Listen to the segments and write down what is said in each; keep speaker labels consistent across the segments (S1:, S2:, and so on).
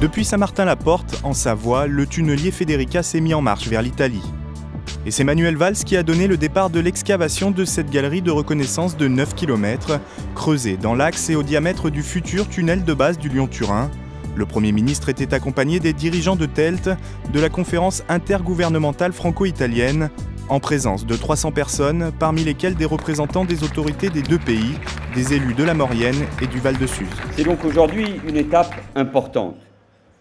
S1: Depuis Saint-Martin-la-Porte, en Savoie, le tunnelier Federica s'est mis en marche vers l'Italie. Et c'est Manuel Valls qui a donné le départ de l'excavation de cette galerie de reconnaissance de 9 km, creusée dans l'axe et au diamètre du futur tunnel de base du Lyon-Turin. Le Premier ministre était accompagné des dirigeants de TELT, de la conférence intergouvernementale franco-italienne, en présence de 300 personnes, parmi lesquelles des représentants des autorités des deux pays, des élus de la Maurienne et du Val de Suse.
S2: C'est donc aujourd'hui une étape importante,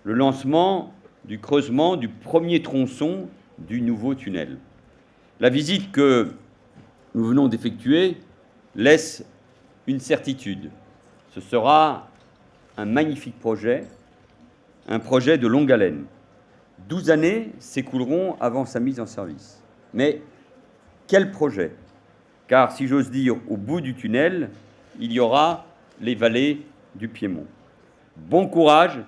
S2: le lancement du creusement du premier tronçon du nouveau tunnel. La visite que nous venons d'effectuer laisse une certitude. Ce sera un magnifique projet, un projet de longue haleine. 12 années s'écouleront avant sa mise en service. Mais quel projet? Car, si j'ose dire, au bout du tunnel, il y aura les vallées du Piémont. Bon courage,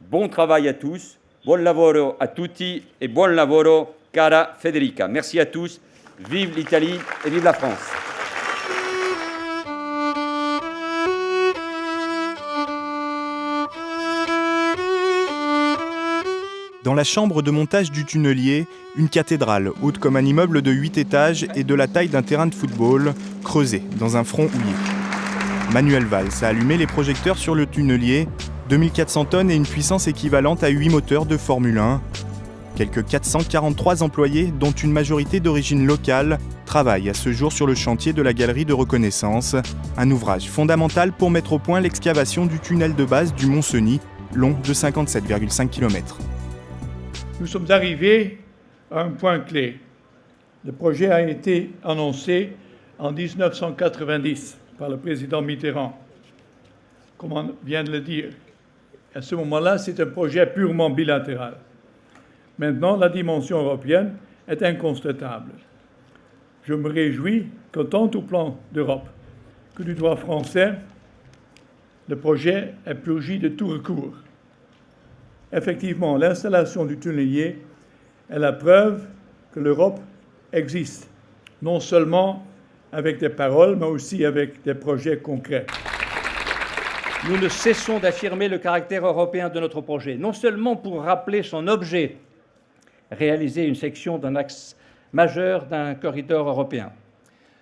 S2: bon travail à tous, buon lavoro a tutti et buon lavoro cara Federica. Merci à tous, vive l'Italie et vive la France.
S1: Dans la chambre de montage du tunnelier, une cathédrale, haute comme un immeuble de 8 étages et de la taille d'un terrain de football, creusée dans un front houillé. Manuel Valls a allumé les projecteurs sur le tunnelier, 2400 tonnes et une puissance équivalente à 8 moteurs de Formule 1. Quelques 443 employés, dont une majorité d'origine locale, travaillent à ce jour sur le chantier de la galerie de reconnaissance, un ouvrage fondamental pour mettre au point l'excavation du tunnel de base du Mont-Cenis, long de 57,5 km.
S3: Nous sommes arrivés à un point clé. Le projet a été annoncé en 1990 par le président Mitterrand, comme on vient de le dire. À ce moment-là, c'est un projet purement bilatéral. Maintenant, la dimension européenne est incontestable. Je me réjouis que tant au plan d'Europe que du droit français, le projet est purgé de tout recours. Effectivement, l'installation du tunnelier est la preuve que l'Europe existe, non seulement avec des paroles, mais aussi avec des projets concrets.
S4: Nous ne cessons d'affirmer le caractère européen de notre projet, non seulement pour rappeler son objet, réaliser une section d'un axe majeur d'un corridor européen.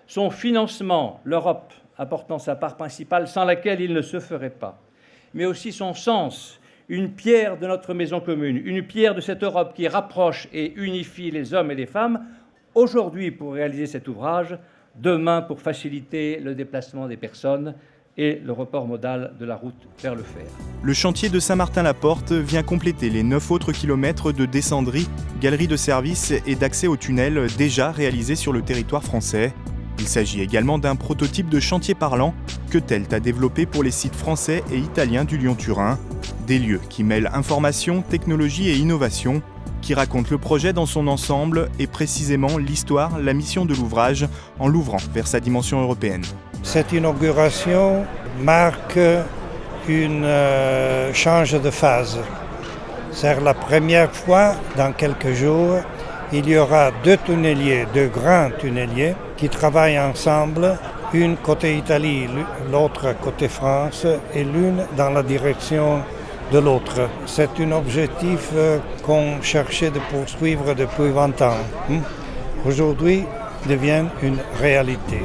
S4: Son financement, l'Europe apportant sa part principale, sans laquelle il ne se ferait pas, mais aussi son sens, une pierre de notre maison commune, une pierre de cette Europe qui rapproche et unifie les hommes et les femmes, aujourd'hui pour réaliser cet ouvrage, demain pour faciliter le déplacement des personnes et le report modal de la route vers le fer.
S1: Le chantier de Saint-Martin-la-Porte vient compléter les 9 autres kilomètres de descendrie, galeries de service et d'accès au tunnel déjà réalisés sur le territoire français. Il s'agit également d'un prototype de chantier parlant que TELT a développé pour les sites français et italiens du Lyon-Turin. Des lieux qui mêlent information, technologie et innovation, qui racontent le projet dans son ensemble et précisément l'histoire, la mission de l'ouvrage en l'ouvrant vers sa dimension européenne.
S5: Cette inauguration marque une change de phase. C'est la première fois dans quelques jours, il y aura deux grands tunneliers qui travaillent ensemble, une côté Italie, l'autre côté France et l'une dans la direction de l'autre. C'est un objectif qu'on cherchait de poursuivre depuis 20 ans. Aujourd'hui, devient une réalité.